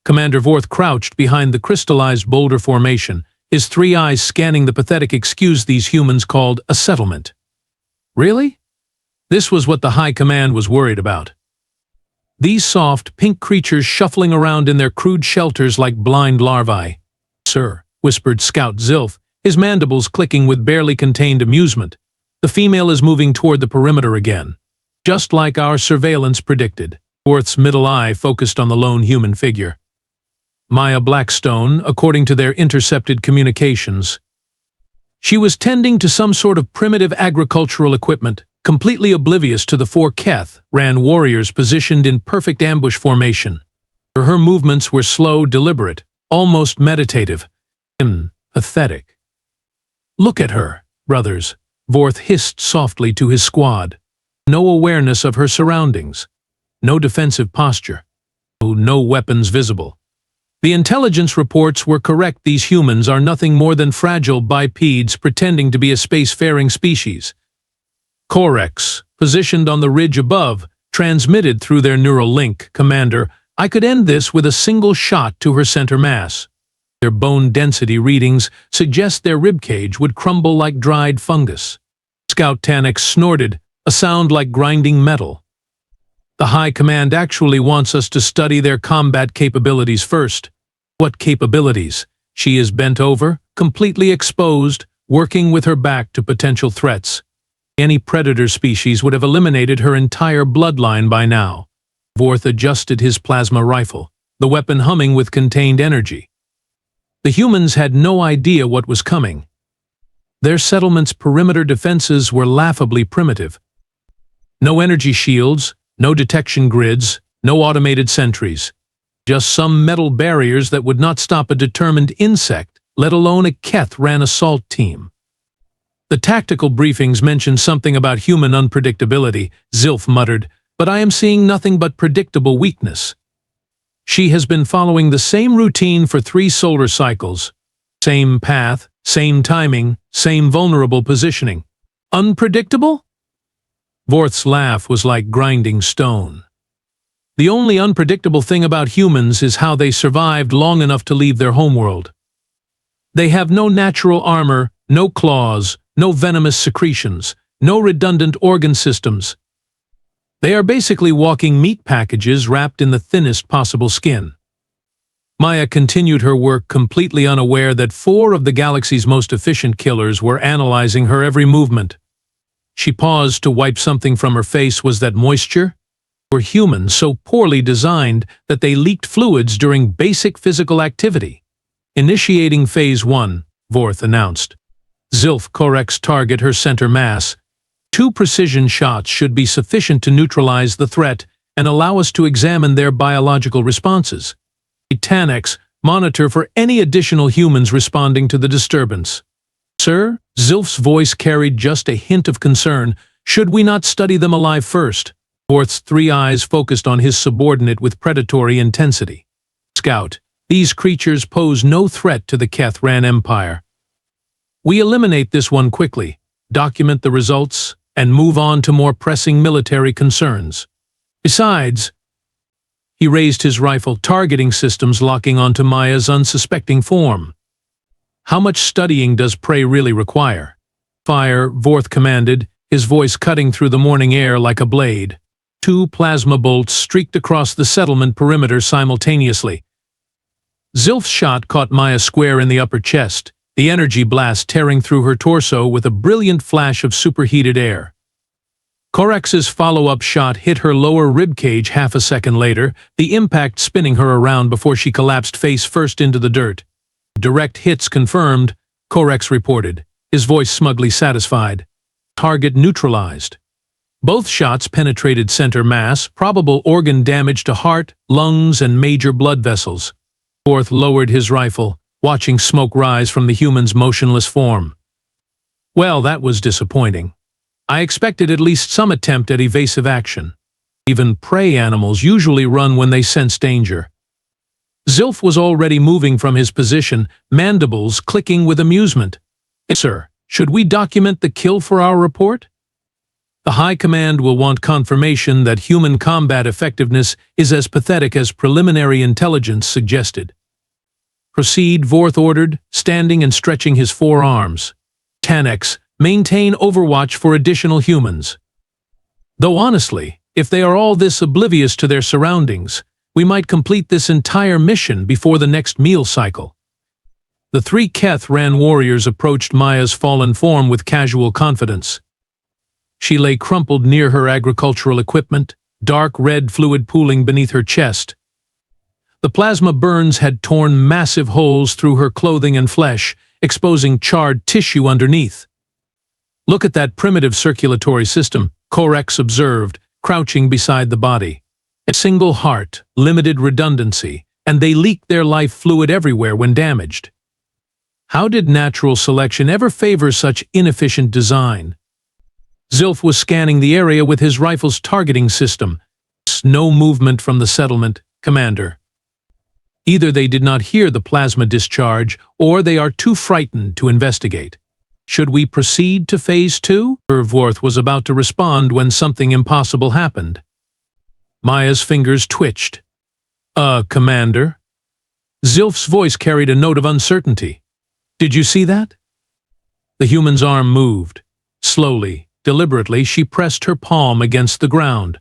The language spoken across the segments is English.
Commander Vorth crouched behind the crystallized boulder formation, his three eyes scanning the pathetic excuse these humans called a settlement. Really? This was what the High Command was worried about. These soft, pink creatures shuffling around in their crude shelters like blind larvae. "Sir," whispered Scout Zilf, his mandibles clicking with barely contained amusement. "The female is moving toward the perimeter again. Just like our surveillance predicted." Vorth's middle eye focused on the lone human figure. Maya Blackstone, according to their intercepted communications. She was tending to some sort of primitive agricultural equipment, completely oblivious to the four Keth'ran warriors positioned in perfect ambush formation. Her movements were slow, deliberate, almost meditative, and pathetic. "Look at her, brothers," Vorth hissed softly to his squad. No awareness of her surroundings. No defensive posture. No weapons visible. The intelligence reports were correct. These humans are nothing more than fragile bipeds pretending to be a spacefaring species. Corex, positioned on the ridge above, transmitted through their neural link. "Commander, I could end this with a single shot to her center mass. Their bone density readings suggest their ribcage would crumble like dried fungus." Scout Tanex snorted, a sound like grinding metal. "The High Command actually wants us to study their combat capabilities first." "What capabilities?" "She is bent over, completely exposed, working with her back to potential threats. Any predator species would have eliminated her entire bloodline by now." Vorth adjusted his plasma rifle, the weapon humming with contained energy. The humans had no idea what was coming. Their settlement's perimeter defenses were laughably primitive. No energy shields, no detection grids, no automated sentries. Just some metal barriers that would not stop a determined insect, let alone a Keth'ran assault team. "The tactical briefings mentioned something about human unpredictability," Zilf muttered, "but I am seeing nothing but predictable weakness. She has been following the same routine for 3 solar cycles. Same path, same timing, same vulnerable positioning. Unpredictable?" Vorth's laugh was like grinding stone. "The only unpredictable thing about humans is how they survived long enough to leave their homeworld. They have no natural armor, no claws, no venomous secretions, no redundant organ systems. They are basically walking meat packages wrapped in the thinnest possible skin." Maya continued her work, completely unaware that 4 of the galaxy's most efficient killers were analyzing her every movement. She paused to wipe something from her face. Was that moisture? Were humans so poorly designed that they leaked fluids during basic physical activity? "Initiating Phase 1, Vorth announced. "Zilf, Corex, target her center mass. 2 precision shots should be sufficient to neutralize the threat and allow us to examine their biological responses. Tanex, monitor for any additional humans responding to the disturbance." "Sir," Zilf's voice carried just a hint of concern, "should we not study them alive first?" Vorth's 3 eyes focused on his subordinate with predatory intensity. "Scout, these creatures pose no threat to the Keth'ran Empire. We eliminate this one quickly, document the results, and move on to more pressing military concerns. Besides," he raised his rifle, targeting systems locking onto Maya's unsuspecting form. "How much studying does prey really require?" "Fire," Vorth commanded, his voice cutting through the morning air like a blade. 2 plasma bolts streaked across the settlement perimeter simultaneously. Zilf's shot caught Maya square in the upper chest, the energy blast tearing through her torso with a brilliant flash of superheated air. Corex's follow-up shot hit her lower ribcage half a second later, the impact spinning her around before she collapsed face first into the dirt. "Direct hits confirmed," Corex reported, his voice smugly satisfied. "Target neutralized." Both shots penetrated center mass, probable organ damage to heart, lungs, and major blood vessels. Vorth lowered his rifle, watching smoke rise from the human's motionless form. "Well, that was disappointing. I expected at least some attempt at evasive action. Even prey animals usually run when they sense danger." Zilf was already moving from his position, mandibles clicking with amusement. "Sir, should we document the kill for our report?" The High Command will want confirmation that human combat effectiveness is as pathetic as preliminary intelligence suggested. Proceed, Vorth ordered, standing and stretching his forearms. Tanex, maintain overwatch for additional humans. Though honestly, if they are all this oblivious to their surroundings, we might complete this entire mission before the next meal cycle. The three Keth'ran warriors approached Maya's fallen form with casual confidence. She lay crumpled near her agricultural equipment, dark red fluid pooling beneath her chest. The plasma burns had torn massive holes through her clothing and flesh, exposing charred tissue underneath. "Look at that primitive circulatory system," Korex observed, crouching beside the body. "A single heart, limited redundancy, and they leak their life fluid everywhere when damaged. How did natural selection ever favor such inefficient design?" Zilf was scanning the area with his rifle's targeting system. "No movement from the settlement, Commander." Either they did not hear the plasma discharge, or they are too frightened to investigate. "Should we proceed to Phase 2? Vorth was about to respond when something impossible happened. Maya's fingers twitched. Commander?" Zilf's voice carried a note of uncertainty. "Did you see that?" The human's arm moved. Slowly, deliberately, she pressed her palm against the ground.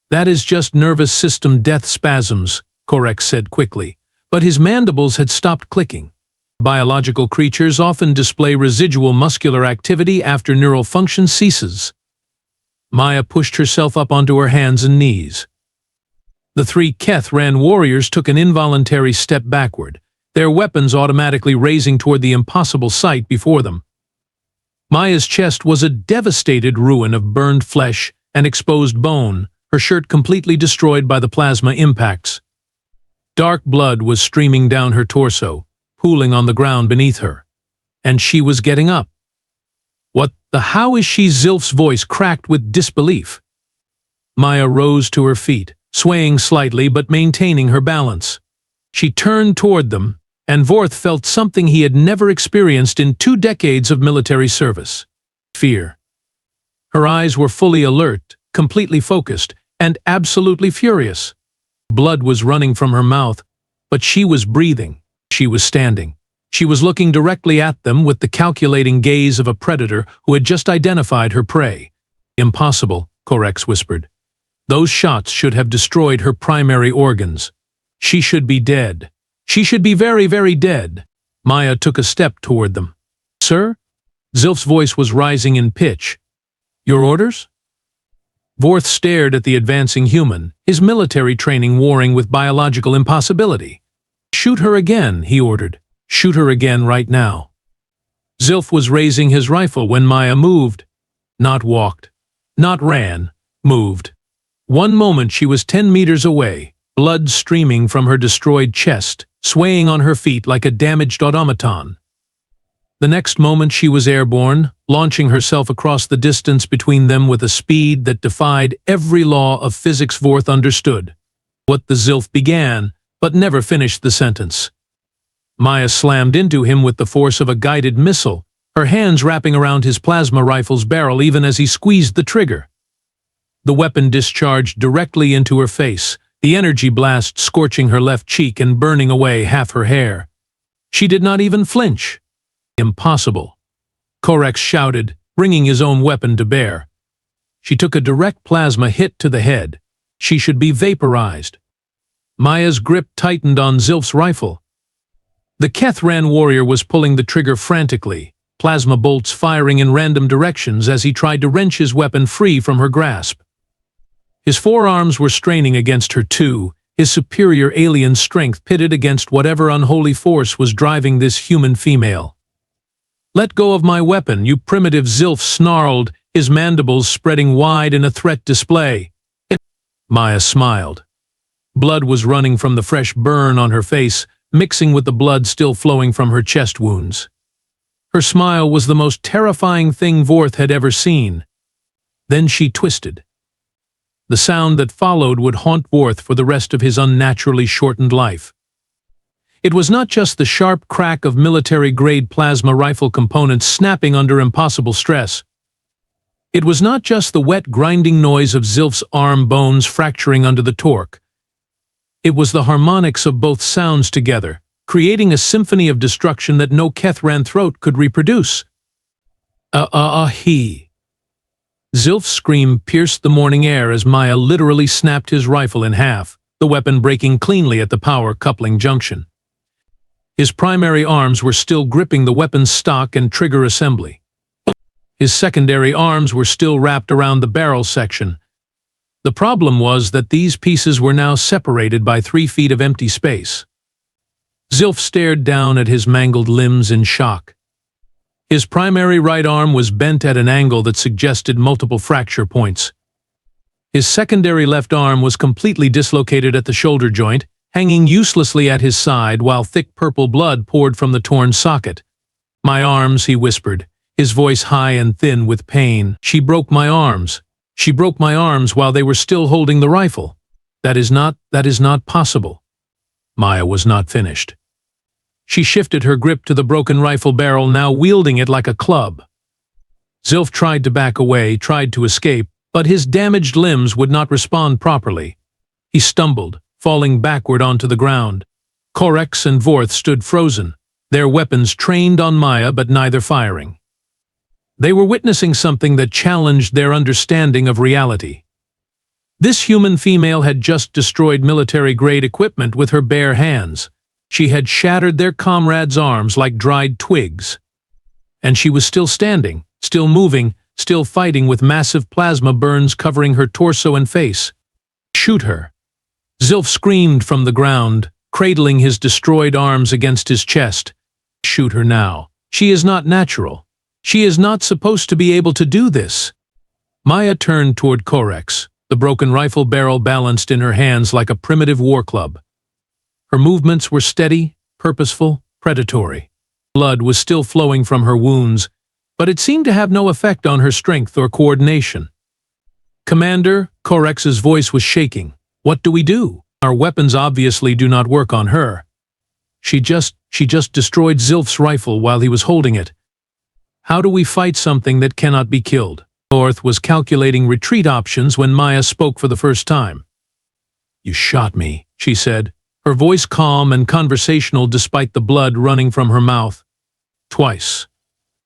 "That is just nervous system death spasms," Korex said quickly, but his mandibles had stopped clicking. Biological creatures often display residual muscular activity after neural function ceases. Maya pushed herself up onto her hands and knees. The three Keth'ran warriors took an involuntary step backward, their weapons automatically raising toward the impossible sight before them. Maya's chest was a devastated ruin of burned flesh and exposed bone, her shirt completely destroyed by the plasma impacts. Dark blood was streaming down her torso, pooling on the ground beneath her. And she was getting up. "What the how is she?" Zilf's voice cracked with disbelief. Maya rose to her feet, swaying slightly but maintaining her balance. She turned toward them, and Vorth felt something he had never experienced in 2 decades of military service. Fear. Her eyes were fully alert, completely focused, and absolutely furious. Blood was running from her mouth, but she was breathing. She was standing. She was looking directly at them with the calculating gaze of a predator who had just identified her prey. "Impossible," Korex whispered. "Those shots should have destroyed her primary organs. She should be dead. She should be very, very dead." Maya took a step toward them. "Sir?" Zilf's voice was rising in pitch. "Your orders?" Vorth stared at the advancing human, his military training warring with biological impossibility. "Shoot her again," he ordered. "Shoot her again right now." Zilf was raising his rifle when Maya moved. Not walked. Not ran. Moved. One moment she was 10 meters away, blood streaming from her destroyed chest, swaying on her feet like a damaged automaton. The next moment she was airborne, launching herself across the distance between them with a speed that defied every law of physics Vorth understood. What the Zilf began, but never finished the sentence. Maya slammed into him with the force of a guided missile, her hands wrapping around his plasma rifle's barrel even as he squeezed the trigger. The weapon discharged directly into her face, the energy blast scorching her left cheek and burning away half her hair. She did not even flinch. "Impossible," Korex shouted, bringing his own weapon to bear. She took a direct plasma hit to the head. She should be vaporized. Maya's grip tightened on Zilf's rifle. The Keth'ran warrior was pulling the trigger frantically, plasma bolts firing in random directions as he tried to wrench his weapon free from her grasp. His forearms were straining against her too, his superior alien strength pitted against whatever unholy force was driving this human female. "Let go of my weapon, you primitive," Zilf snarled, his mandibles spreading wide in a threat display. Maya smiled. Blood was running from the fresh burn on her face, mixing with the blood still flowing from her chest wounds. Her smile was the most terrifying thing Vorth had ever seen. Then she twisted. The sound that followed would haunt Vorth for the rest of his unnaturally shortened life. It was not just the sharp crack of military-grade plasma rifle components snapping under impossible stress. It was not just the wet, grinding noise of Zilf's arm bones fracturing under the torque. It was the harmonics of both sounds together, creating a symphony of destruction that no Keth'ran throat could reproduce. He. Zilf's scream pierced the morning air as Maya literally snapped his rifle in half, the weapon breaking cleanly at the power coupling junction. His primary arms were still gripping the weapon's stock and trigger assembly. His secondary arms were still wrapped around the barrel section. The problem was that these pieces were now separated by 3 feet of empty space. Zilf stared down at his mangled limbs in shock. His primary right arm was bent at an angle that suggested multiple fracture points. His secondary left arm was completely dislocated at the shoulder joint, hanging uselessly at his side while thick purple blood poured from the torn socket. "My arms," he whispered, his voice high and thin with pain. "She broke my arms. She broke my arms while they were still holding the rifle. That is not possible." Maya was not finished. She shifted her grip to the broken rifle barrel, now wielding it like a club. Zilf tried to back away, tried to escape, but his damaged limbs would not respond properly. He stumbled, falling backward onto the ground. Korex and Vorth stood frozen, their weapons trained on Maya but neither firing. They were witnessing something that challenged their understanding of reality. This human female had just destroyed military-grade equipment with her bare hands. She had shattered their comrades' arms like dried twigs. And she was still standing, still moving, still fighting with massive plasma burns covering her torso and face. "Shoot her!" Zilf screamed from the ground, cradling his destroyed arms against his chest. "Shoot her now. She is not natural. She is not supposed to be able to do this." Maya turned toward Korex, the broken rifle barrel balanced in her hands like a primitive war club. Her movements were steady, purposeful, predatory. Blood was still flowing from her wounds, but it seemed to have no effect on her strength or coordination. "Commander," Korex's voice was shaking. "What do we do? Our weapons obviously do not work on her. She just destroyed Zilf's rifle while he was holding it. How do we fight something that cannot be killed?" Vorth was calculating retreat options when Maya spoke for the first time. "You shot me," she said, her voice calm and conversational despite the blood running from her mouth. "Twice."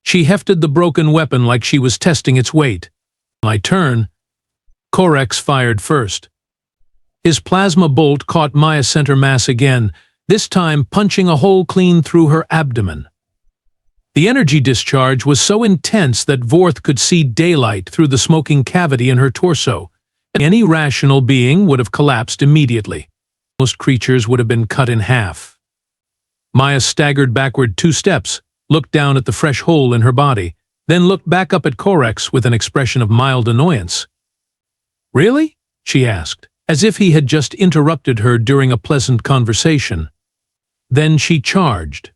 She hefted the broken weapon like she was testing its weight. "My turn." Korex fired first. His plasma bolt caught Maya's center mass again, this time punching a hole clean through her abdomen. The energy discharge was so intense that Vorth could see daylight through the smoking cavity in her torso. Any rational being would have collapsed immediately. Most creatures would have been cut in half. Maya staggered backward 2 steps, looked down at the fresh hole in her body, then looked back up at Korex with an expression of mild annoyance. "Really?" she asked, as if he had just interrupted her during a pleasant conversation. Then she charged.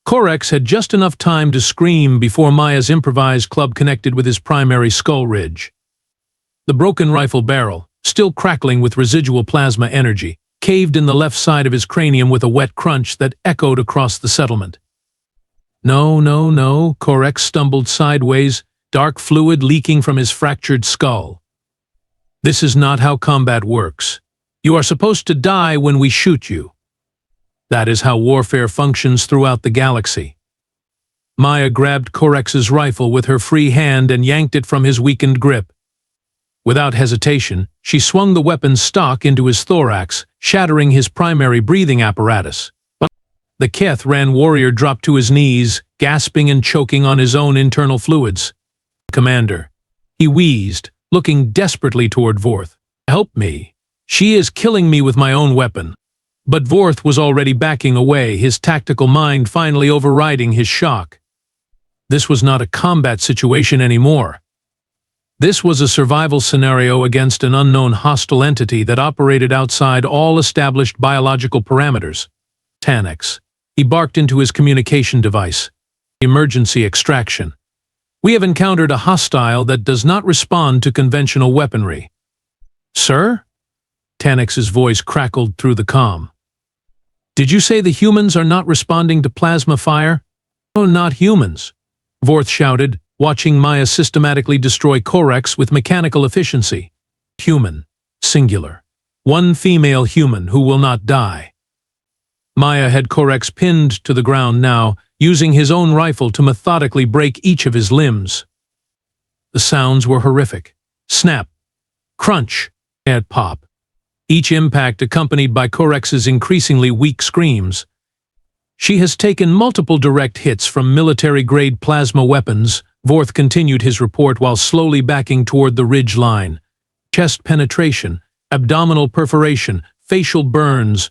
Korex had just enough time to scream before Maya's improvised club connected with his primary skull ridge. The broken rifle barrel, still crackling with residual plasma energy, caved in the left side of his cranium with a wet crunch that echoed across the settlement. "No, no, no," Korex stumbled sideways, dark fluid leaking from his fractured skull. "This is not how combat works. You are supposed to die when we shoot you. That is how warfare functions throughout the galaxy." Maya grabbed Korex's rifle with her free hand and yanked it from his weakened grip. Without hesitation, she swung the weapon's stock into his thorax, shattering his primary breathing apparatus. The Keth'ran warrior dropped to his knees, gasping and choking on his own internal fluids. "Commander," he wheezed, looking desperately toward Vorth. "Help me. She is killing me with my own weapon." But Vorth was already backing away, his tactical mind finally overriding his shock. This was not a combat situation anymore. This was a survival scenario against an unknown hostile entity that operated outside all established biological parameters. Tanix. He barked into his communication device. "Emergency extraction. We have encountered a hostile that does not respond to conventional weaponry." "Sir?" Tanix's voice crackled through the comm. "Did you say the humans are not responding to plasma fire?" "No, not humans," Vorth shouted, watching Maya systematically destroy Corex with mechanical efficiency. Human, singular. One female human who will not die. Maya had Corex pinned to the ground now, using his own rifle to methodically break each of his limbs. The sounds were horrific. Snap, crunch, and pop. Each impact accompanied by Corex's increasingly weak screams. She has taken multiple direct hits from military-grade plasma weapons, Vorth continued his report while slowly backing toward the ridge line. Chest penetration, abdominal perforation, facial burns.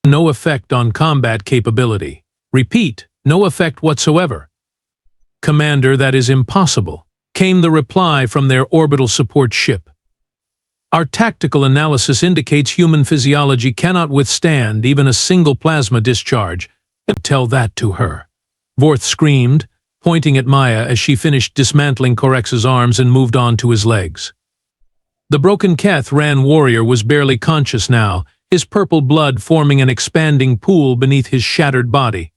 No effect on combat capability. Repeat, no effect whatsoever. Commander, that is impossible, came the reply from their orbital support ship. Our tactical analysis indicates human physiology cannot withstand even a single plasma discharge. Tell that to her. Vorth screamed, pointing at Maya as she finished dismantling Corex's arms and moved on to his legs. The broken Keth'ran warrior was barely conscious now, his purple blood forming an expanding pool beneath his shattered body.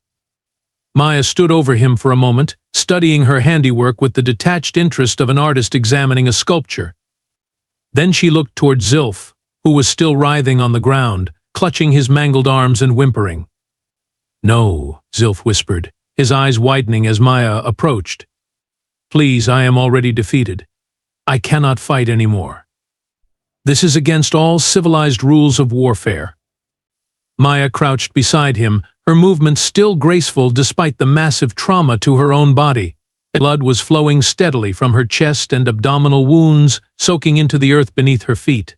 Maya stood over him for a moment, studying her handiwork with the detached interest of an artist examining a sculpture. Then she looked toward Zilf, who was still writhing on the ground, clutching his mangled arms and whimpering. "No," Zilf whispered, his eyes widening as Maya approached. "Please, I am already defeated. I cannot fight anymore. This is against all civilized rules of warfare." Maya crouched beside him, her movements still graceful despite the massive trauma to her own body. Blood was flowing steadily from her chest and abdominal wounds, soaking into the earth beneath her feet.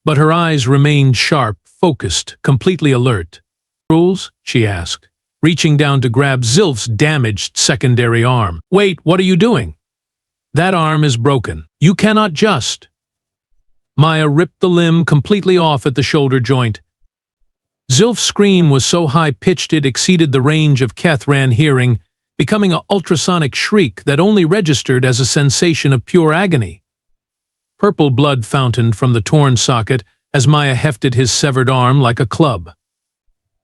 But her eyes remained sharp, focused, completely alert. "Rules?" she asked, reaching down to grab Zilf's damaged secondary arm. "Wait, what are you doing?" "That arm is broken. You cannot just—" Maya ripped the limb completely off at the shoulder joint. Zilf's scream was so high-pitched it exceeded the range of Keth'ran hearing, becoming an ultrasonic shriek that only registered as a sensation of pure agony. Purple blood fountained from the torn socket as Maya hefted his severed arm like a club.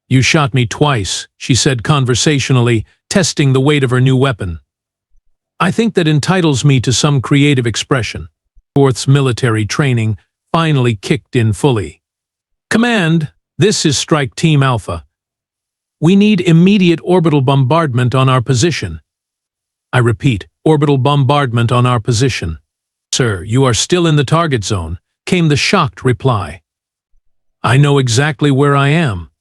"You shot me twice," she said conversationally, testing the weight of her new weapon. "I think that entitles me to some creative expression." Vorth's military training finally kicked in fully. "Command, this is Strike Team Alpha. We need immediate orbital bombardment on our position." "I repeat, orbital bombardment on our position." "Sir, you are still in the target zone," came the shocked reply. "I know exactly where I am,"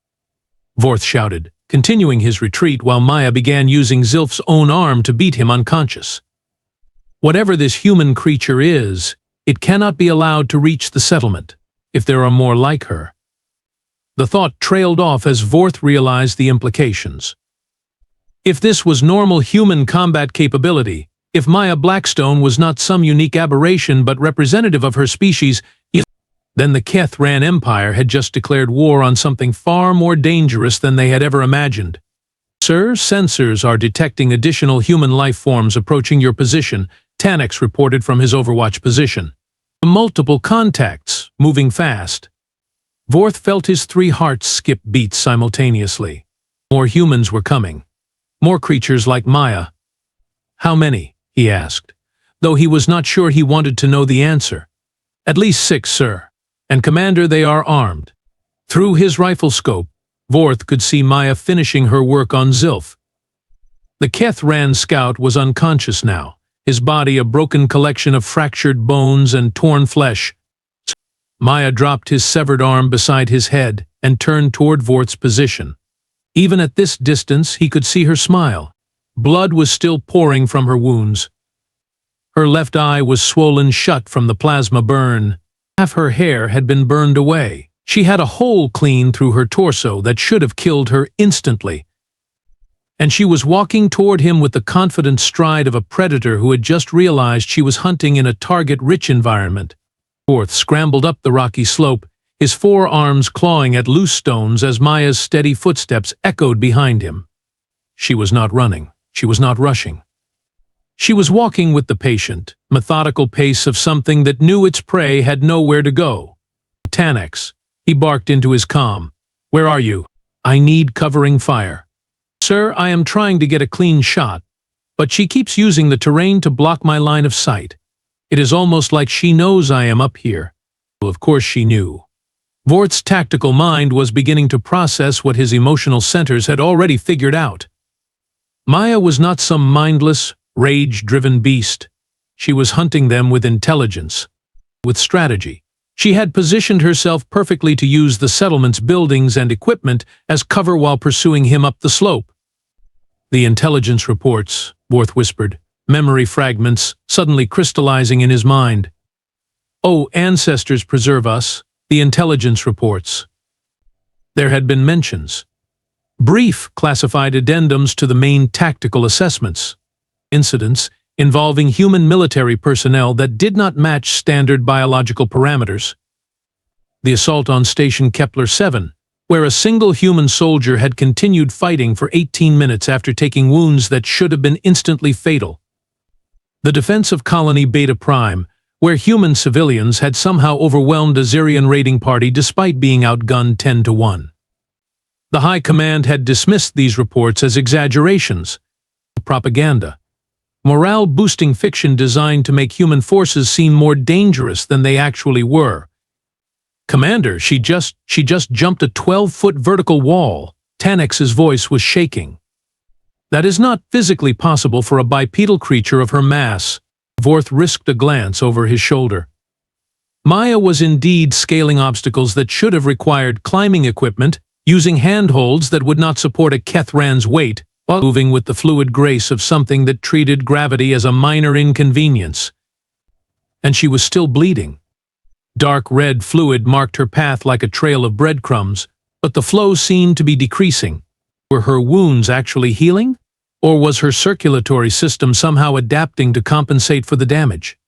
Vorth shouted, continuing his retreat while Maya began using Zilf's own arm to beat him unconscious. "Whatever this human creature is, it cannot be allowed to reach the settlement, if there are more like her." The thought trailed off as Vorth realized the implications. If this was normal human combat capability, if Maya Blackstone was not some unique aberration but representative of her species, then the Keth'ran Empire had just declared war on something far more dangerous than they had ever imagined. "Sir, sensors are detecting additional human life forms approaching your position," Tannex reported from his overwatch position. "Multiple contacts, moving fast." Vorth felt his 3 hearts skip beats simultaneously. More humans were coming. More creatures like Maya. "How many?" he asked, though he was not sure he wanted to know the answer. "At least 6, sir. And Commander, they are armed." Through his rifle scope, Vorth could see Maya finishing her work on Zilf. The Keth'ran scout was unconscious now, his body a broken collection of fractured bones and torn flesh. Maya dropped his severed arm beside his head and turned toward Vorth's position. Even at this distance, he could see her smile. Blood was still pouring from her wounds. Her left eye was swollen shut from the plasma burn. Half her hair had been burned away. She had a hole clean through her torso that should have killed her instantly. And she was walking toward him with the confident stride of a predator who had just realized she was hunting in a target-rich environment. Vorth scrambled up the rocky slope, his forearms clawing at loose stones as Maya's steady footsteps echoed behind him. She was not running. She was not rushing. She was walking with the patient, methodical pace of something that knew its prey had nowhere to go. "Tannex," he barked into his comm. "Where are you? I need covering fire." "Sir, I am trying to get a clean shot." But she keeps using the terrain to block my line of sight. It is almost like she knows I am up here. Well, of course she knew. Vorth's tactical mind was beginning to process what his emotional centers had already figured out. Maya was not some mindless, rage-driven beast. She was hunting them with intelligence, with strategy. She had positioned herself perfectly to use the settlement's buildings and equipment as cover while pursuing him up the slope. The intelligence reports, Vorth whispered, memory fragments suddenly crystallizing in his mind. Oh, ancestors preserve us, the intelligence reports. There had been mentions. Brief, classified addendums to the main tactical assessments. Incidents involving human military personnel that did not match standard biological parameters. The assault on Station Kepler 7, where a single human soldier had continued fighting for 18 minutes after taking wounds that should have been instantly fatal. The defense of Colony Beta Prime, where human civilians had somehow overwhelmed a Xerian raiding party despite being outgunned 10-1. The High Command had dismissed these reports as exaggerations, propaganda, morale-boosting fiction designed to make human forces seem more dangerous than they actually were. Commander, she just jumped a 12-foot vertical wall. Tanex's voice was shaking. That is not physically possible for a bipedal creature of her mass. Vorth risked a glance over his shoulder. Maya was indeed scaling obstacles that should have required climbing equipment, using handholds that would not support a Keth'ran's weight, while moving with the fluid grace of something that treated gravity as a minor inconvenience. And she was still bleeding. Dark red fluid marked her path like a trail of breadcrumbs, but the flow seemed to be decreasing. Were her wounds actually healing? Or was her circulatory system somehow adapting to compensate for the damage?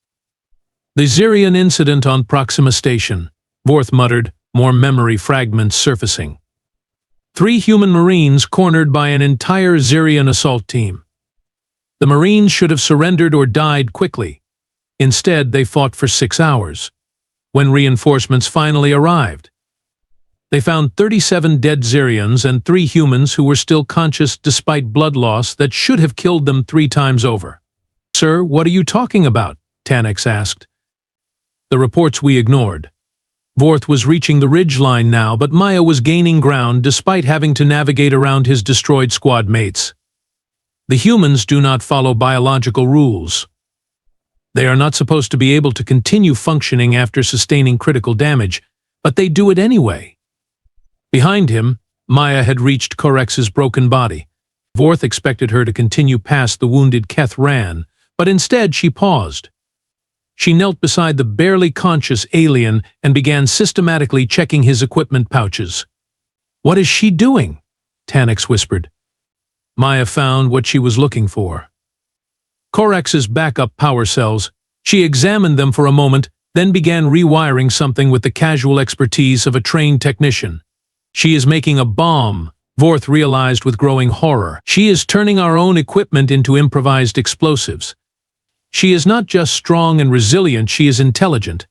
The Xerian incident on Proxima Station, Vorth muttered, more memory fragments surfacing. 3 human Marines cornered by an entire Xerian assault team. The Marines should have surrendered or died quickly. Instead, they fought for 6 hours. When reinforcements finally arrived, they found 37 dead Xerians and 3 humans who were still conscious despite blood loss that should have killed them 3 times over. Sir, what are you talking about? Tanex asked. The reports we ignored. Vorth was reaching the ridge line now, but Maya was gaining ground despite having to navigate around his destroyed squad mates. The humans do not follow biological rules. They are not supposed to be able to continue functioning after sustaining critical damage, but they do it anyway. Behind him, Maya had reached Corex's broken body. Vorth expected her to continue past the wounded Keth'ran, but instead she paused. She knelt beside the barely conscious alien and began systematically checking his equipment pouches. What is she doing? Tanex whispered. Maya found what she was looking for. Corex's backup power cells. She examined them for a moment, then began rewiring something with the casual expertise of a trained technician. She is making a bomb, Vorth realized with growing horror. She is turning our own equipment into improvised explosives. She is not just strong and resilient, she is intelligent,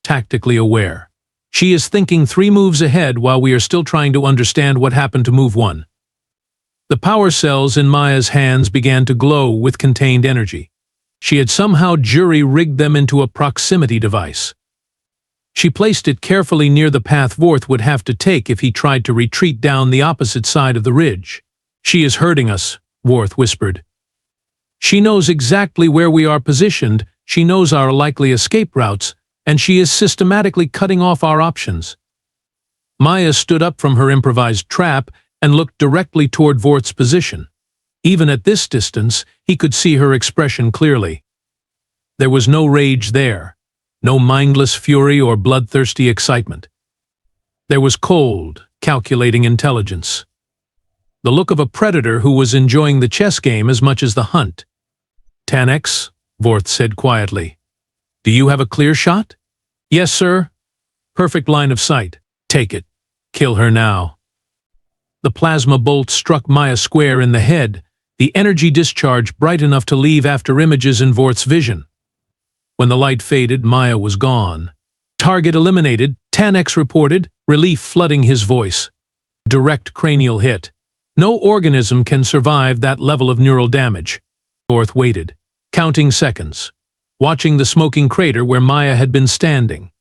tactically aware. She is thinking 3 moves ahead while we are still trying to understand what happened to move 1. The power cells in Maya's hands began to glow with contained energy. She had somehow jury-rigged them into a proximity device. She placed it carefully near the path Vorth would have to take if he tried to retreat down the opposite side of the ridge. She is hurting us, Vorth whispered. She knows exactly where we are positioned, she knows our likely escape routes, and she is systematically cutting off our options. Maya stood up from her improvised trap and looked directly toward Vorth's position. Even at this distance, he could see her expression clearly. There was no rage there, no mindless fury or bloodthirsty excitement. There was cold, calculating intelligence. The look of a predator who was enjoying the chess game as much as the hunt. Tanex, Vorth said quietly. Do you have a clear shot? Yes, sir. Perfect line of sight. Take it. Kill her now. The plasma bolt struck Maya square in the head, the energy discharge bright enough to leave after images in Vorth's vision. When the light faded, Maya was gone. Target eliminated, Tanex reported, relief flooding his voice. Direct cranial hit. No organism can survive that level of neural damage. North waited, counting seconds, watching the smoking crater where Maya had been standing.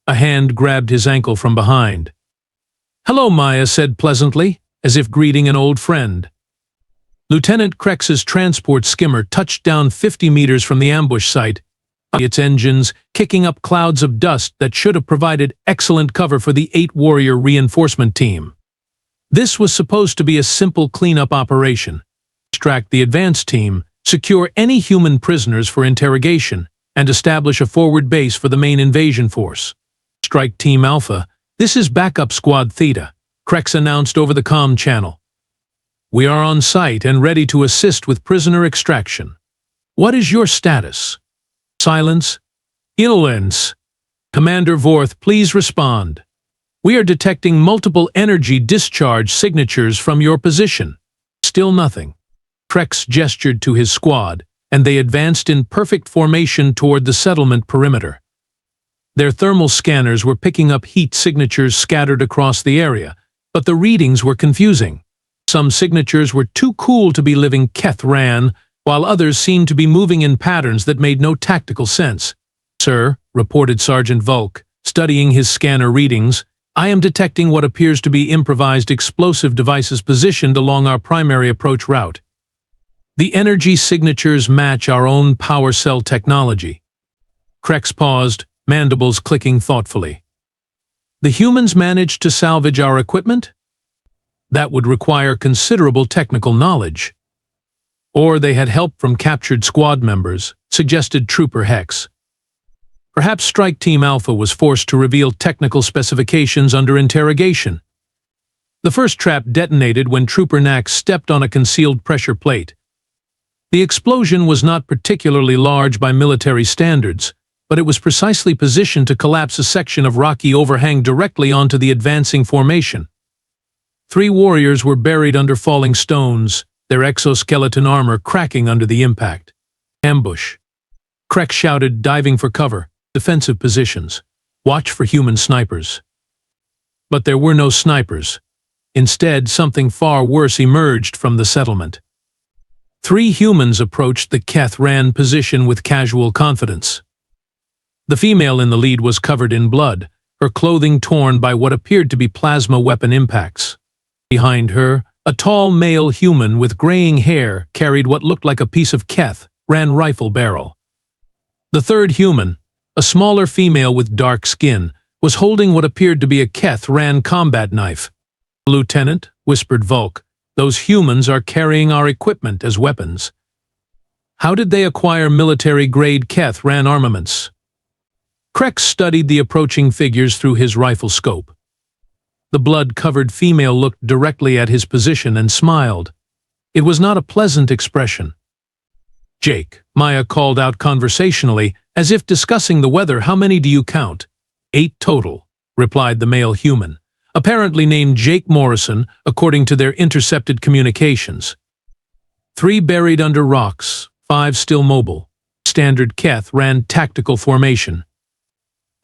A hand grabbed his ankle from behind. "Hello," Maya said pleasantly, as if greeting an old friend. Lieutenant Krex's transport skimmer touched down 50 meters from the ambush site, its engines kicking up clouds of dust that should have provided excellent cover for the 8-warrior reinforcement team. This was supposed to be a simple cleanup operation. Extract the advance team, secure any human prisoners for interrogation, and establish a forward base for the main invasion force. "Strike Team Alpha, this is Backup Squad Theta," Krex announced over the comm channel. "We are on site and ready to assist with prisoner extraction. What is your status?" "Silence. Illens. Commander Vorth, please respond. We are detecting multiple energy discharge signatures from your position." Still nothing. Krex gestured to his squad, and they advanced in perfect formation toward the settlement perimeter. Their thermal scanners were picking up heat signatures scattered across the area, but the readings were confusing. Some signatures were too cool to be living Keth'ran, while others seemed to be moving in patterns that made no tactical sense. "Sir," reported Sergeant Volk, studying his scanner readings, "I am detecting what appears to be improvised explosive devices positioned along our primary approach route. The energy signatures match our own power cell technology." Krex paused, mandibles clicking thoughtfully. "The humans managed to salvage our equipment? That would require considerable technical knowledge. Or they had help from captured squad members," suggested Trooper Hex. "Perhaps Strike Team Alpha was forced to reveal technical specifications under interrogation." The first trap detonated when Trooper Nax stepped on a concealed pressure plate. The explosion was not particularly large by military standards, but it was precisely positioned to collapse a section of rocky overhang directly onto the advancing formation. 3 warriors were buried under falling stones, their exoskeleton armor cracking under the impact. "Ambush." Krex shouted, diving for cover. "Defensive positions. Watch for human snipers." But there were no snipers. Instead, something far worse emerged from the settlement. 3 humans approached the Keth'ran position with casual confidence. The female in the lead was covered in blood, her clothing torn by what appeared to be plasma weapon impacts. Behind her, a tall male human with graying hair carried what looked like a piece of Keth'ran rifle barrel. The third human, a smaller female with dark skin, was holding what appeared to be a Keth'ran combat knife. "Lieutenant," whispered Volk, "those humans are carrying our equipment as weapons." "How did they acquire military-grade Keth'ran armaments?" Krex studied the approaching figures through his rifle scope. The blood-covered female looked directly at his position and smiled. It was not a pleasant expression. "Jake," Maya called out conversationally, as if discussing the weather. "How many do you count?" 8 total, replied the male human, apparently named Jake Morrison, according to their intercepted communications. 3 buried under rocks, 5 still mobile. Standard Keth'ran tactical formation.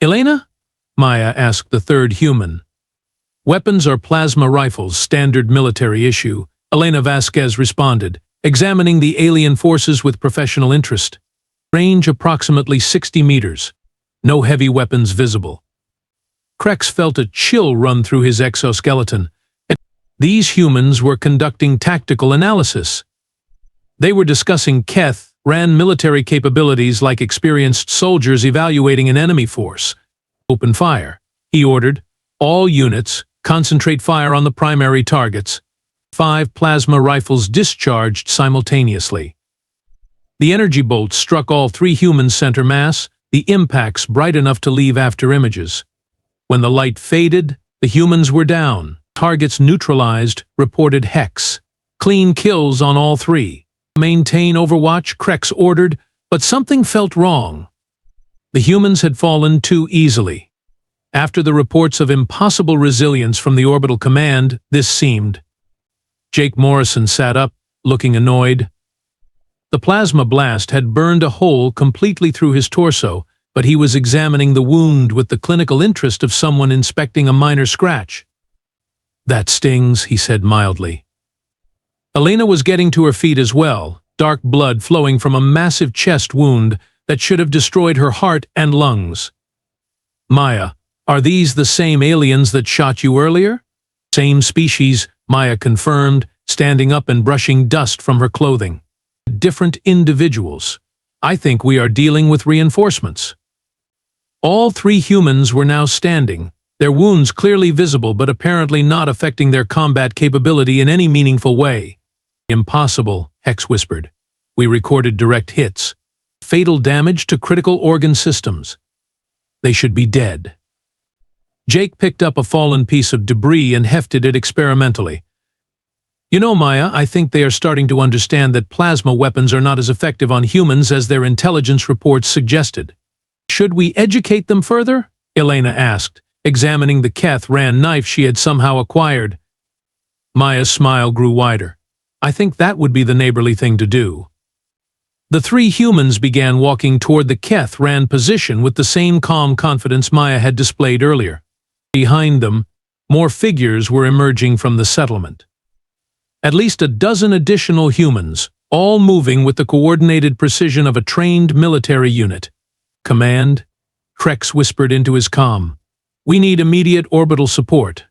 "Elena?" Maya asked the third human. "Weapons are plasma rifles, standard military issue," Elena Vasquez responded, examining the alien forces with professional interest. "Range approximately 60 meters. No heavy weapons visible." Krex felt a chill run through his exoskeleton. These humans were conducting tactical analysis. They were discussing Keth'ran military capabilities like experienced soldiers evaluating an enemy force. "Open fire," he ordered. "All units, concentrate fire on the primary targets." 5 plasma rifles discharged simultaneously. The energy bolts struck all 3 humans center mass, the impacts bright enough to leave after images. When the light faded, the humans were down. "Targets neutralized," reported Hex. "Clean kills on all 3. "Maintain overwatch," Krex ordered, but something felt wrong. The humans had fallen too easily. After the reports of impossible resilience from the orbital command, this seemed. Jake Morrison sat up, looking annoyed. The plasma blast had burned a hole completely through his torso, but he was examining the wound with the clinical interest of someone inspecting a minor scratch. "That stings," he said mildly. Elena was getting to her feet as well, dark blood flowing from a massive chest wound that should have destroyed her heart and lungs. Maya, are these the same aliens that shot you earlier? Same species, Maya confirmed, standing up and brushing dust from her clothing. Different individuals. I think we are dealing with reinforcements. All three humans were now standing, their wounds clearly visible but apparently not affecting their combat capability in any meaningful way. Impossible, Hex whispered. We recorded direct hits. Fatal damage to critical organ systems. They should be dead. Jake picked up a fallen piece of debris and hefted it experimentally. You know, Maya, I think they are starting to understand that plasma weapons are not as effective on humans as their intelligence reports suggested. Should we educate them further? Elena asked, examining the Keth'ran knife she had somehow acquired. Maya's smile grew wider. I think that would be the neighborly thing to do. The three humans began walking toward the Keth'ran position with the same calm confidence Maya had displayed earlier. Behind them, more figures were emerging from the settlement. At least a dozen additional humans, all moving with the coordinated precision of a trained military unit. Command, Krex whispered into his comm. We need immediate orbital support.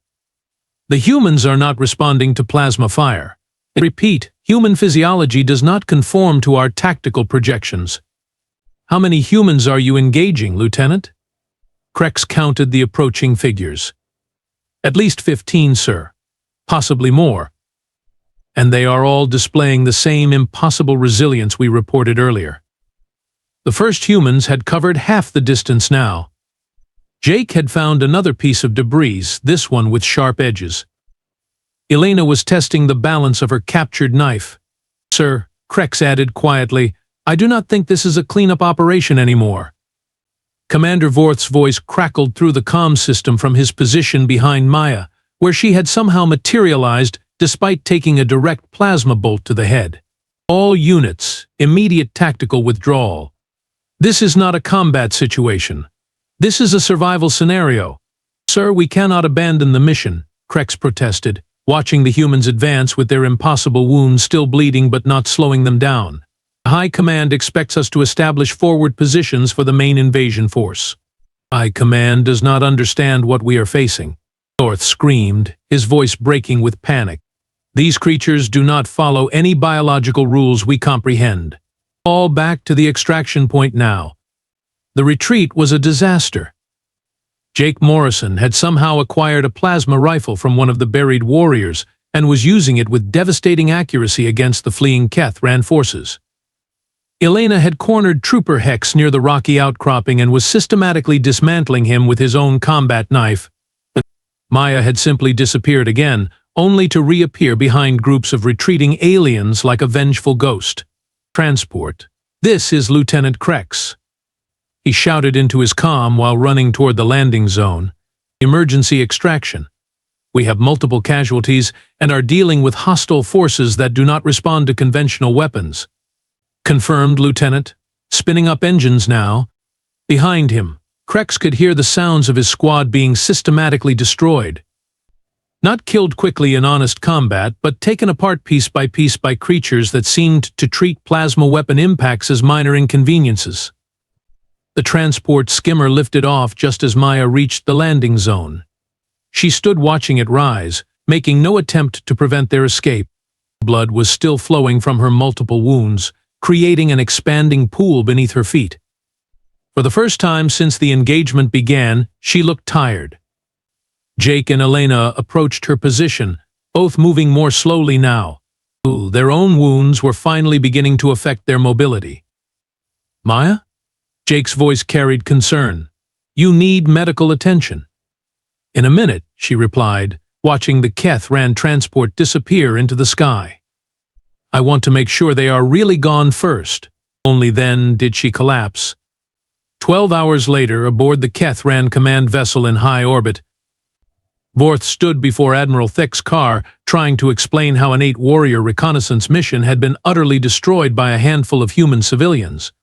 The humans are not responding to plasma fire. Repeat, human physiology does not conform to our tactical projections. How many humans are you engaging, Lieutenant? Krex counted the approaching figures. At least 15, sir. Possibly more. And they are all displaying the same impossible resilience we reported earlier. The first humans had covered half the distance now. Jake had found another piece of debris, this one with sharp edges. Elena was testing the balance of her captured knife. Sir, Krex added quietly, I do not think this is a cleanup operation anymore. Commander Vorth's voice crackled through the comm system from his position behind Maya, where she had somehow materialized despite taking a direct plasma bolt to the head. All units, immediate tactical withdrawal. This is not a combat situation. This is a survival scenario. Sir, we cannot abandon the mission, Krex protested, watching the humans advance with their impossible wounds still bleeding but not slowing them down. High Command expects us to establish forward positions for the main invasion force. High Command does not understand what we are facing. Vorth screamed, his voice breaking with panic. These creatures do not follow any biological rules we comprehend. All back to the extraction point now. The retreat was a disaster. Jake Morrison had somehow acquired a plasma rifle from one of the buried warriors and was using it with devastating accuracy against the fleeing Keth'ran forces. Elena had cornered Trooper Hex near the rocky outcropping and was systematically dismantling him with his own combat knife. Maya had simply disappeared again, only to reappear behind groups of retreating aliens like a vengeful ghost. Transport. This is Lieutenant Krex. He shouted into his comm while running toward the landing zone. Emergency extraction. We have multiple casualties and are dealing with hostile forces that do not respond to conventional weapons. Confirmed, Lieutenant. Spinning up engines now. Behind him, Krex could hear the sounds of his squad being systematically destroyed. Not killed quickly in honest combat, but taken apart piece by creatures that seemed to treat plasma weapon impacts as minor inconveniences. The transport skimmer lifted off just as Maya reached the landing zone. She stood watching it rise, making no attempt to prevent their escape. Blood was still flowing from her multiple wounds, creating an expanding pool beneath her feet. For the first time since the engagement began, she looked tired. Jake and Elena approached her position, both moving more slowly now. Their own wounds were finally beginning to affect their mobility. Maya? Jake's voice carried concern. You need medical attention. In a minute, she replied, watching the Keth'ran transport disappear into the sky. I want to make sure they are really gone first. Only then did she collapse. 12 hours later, aboard the Keth'ran command vessel in high orbit, Vorth stood before Admiral Thick's car, trying to explain how an 8-warrior reconnaissance mission had been utterly destroyed by a handful of human civilians.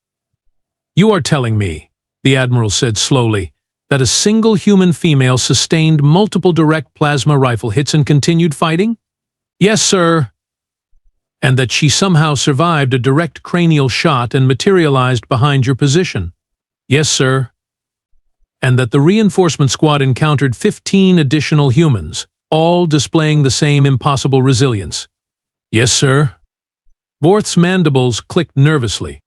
You are telling me, the Admiral said slowly, that a single human female sustained multiple direct plasma rifle hits and continued fighting? Yes, sir. and that she somehow survived a direct cranial shot and materialized behind your position. Yes, sir. And that the reinforcement squad encountered 15 additional humans, all displaying the same impossible resilience. Yes, sir. Vorth's mandibles clicked nervously.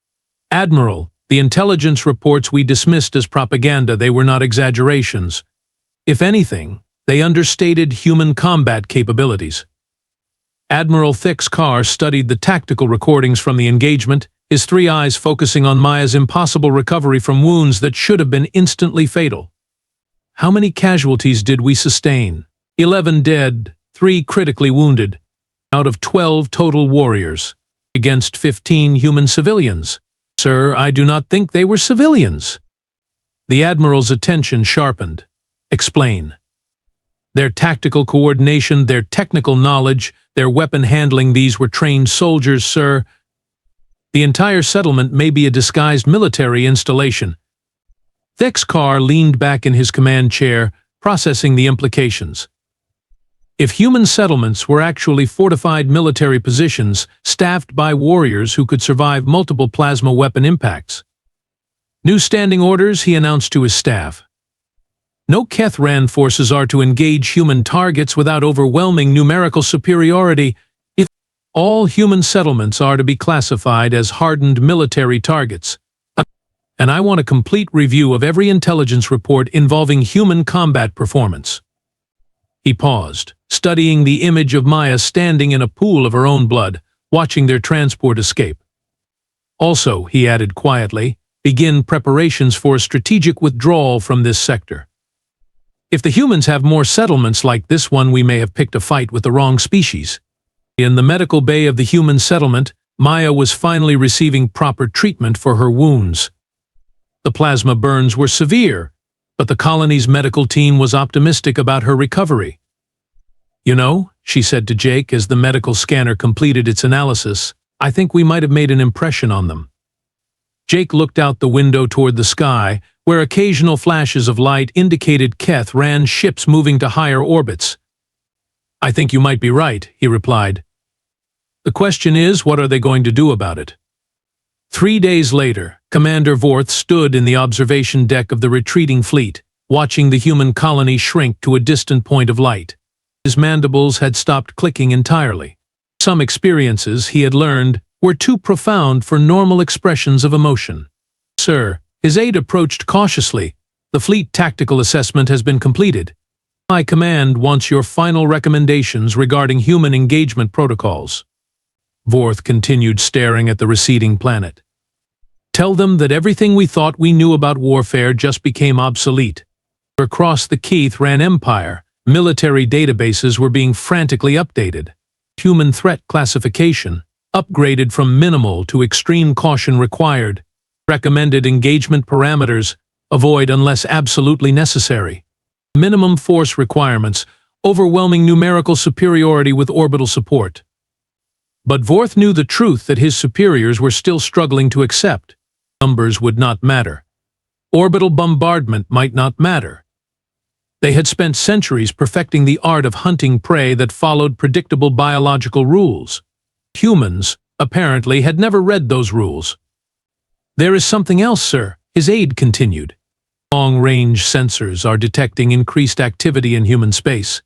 Admiral, the intelligence reports we dismissed as propaganda, they were not exaggerations. If anything, they understated human combat capabilities. Admiral Thick's car studied the tactical recordings from the engagement, his three eyes focusing on Maya's impossible recovery from wounds that should have been instantly fatal. How many casualties did we sustain? 11 dead, 3 critically wounded, out of 12 total warriors, against 15 human civilians. Sir, I do not think they were civilians. The Admiral's attention sharpened. Explain. Their tactical coordination, their technical knowledge, their weapon handling, these were trained soldiers, sir. The entire settlement may be a disguised military installation. Thick's car leaned back in his command chair, processing the implications. If human settlements were actually fortified military positions staffed by warriors who could survive multiple plasma weapon impacts. New standing orders, he announced to his staff. No Keth'ran forces are to engage human targets without overwhelming numerical superiority. If all human settlements are to be classified as hardened military targets. And I want a complete review of every intelligence report involving human combat performance. He paused, studying the image of Maya standing in a pool of her own blood, watching their transport escape. Also, he added quietly, begin preparations for a strategic withdrawal from this sector. If the humans have more settlements like this one, we may have picked a fight with the wrong species. In the medical bay of the human settlement, Maya was finally receiving proper treatment for her wounds. The plasma burns were severe, but the colony's medical team was optimistic about her recovery. You know, she said to Jake as the medical scanner completed its analysis, I think we might have made an impression on them. Jake looked out the window toward the sky, where occasional flashes of light indicated Keth'ran ships moving to higher orbits. I think you might be right, he replied. The question is, what are they going to do about it? 3 days later, Commander Vorth stood in the observation deck of the retreating fleet, watching the human colony shrink to a distant point of light. His mandibles had stopped clicking entirely. Some experiences, he had learned, were too profound for normal expressions of emotion. Sir, his aide approached cautiously. The fleet tactical assessment has been completed. My command wants your final recommendations regarding human engagement protocols. Vorth continued staring at the receding planet. Tell them that everything we thought we knew about warfare just became obsolete. Across the Keth'ran Empire, military databases were being frantically updated. Human threat classification, upgraded from minimal to extreme caution required. Recommended engagement parameters, avoid unless absolutely necessary. Minimum force requirements, overwhelming numerical superiority with orbital support. But Vorth knew the truth that his superiors were still struggling to accept. Numbers would not matter. Orbital bombardment might not matter. They had spent centuries perfecting the art of hunting prey that followed predictable biological rules. Humans, apparently, had never read those rules. There is something else, sir, his aide continued. Long-range sensors are detecting increased activity in human space.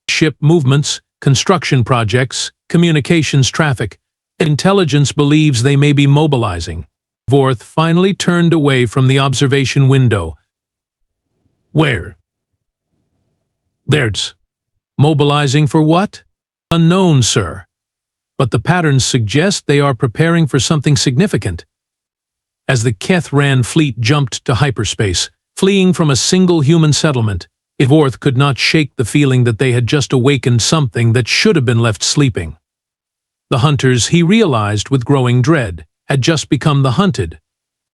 Ship movements, construction projects, communications traffic. Intelligence believes they may be mobilizing. Vorth finally turned away from the observation window. Where? There's. Mobilizing for what? Unknown, sir. But the patterns suggest they are preparing for something significant. As the Keth'ran fleet jumped to hyperspace, fleeing from a single human settlement, Vorth could not shake the feeling that they had just awakened something that should have been left sleeping. The hunters, he realized with growing dread, had just become the hunted.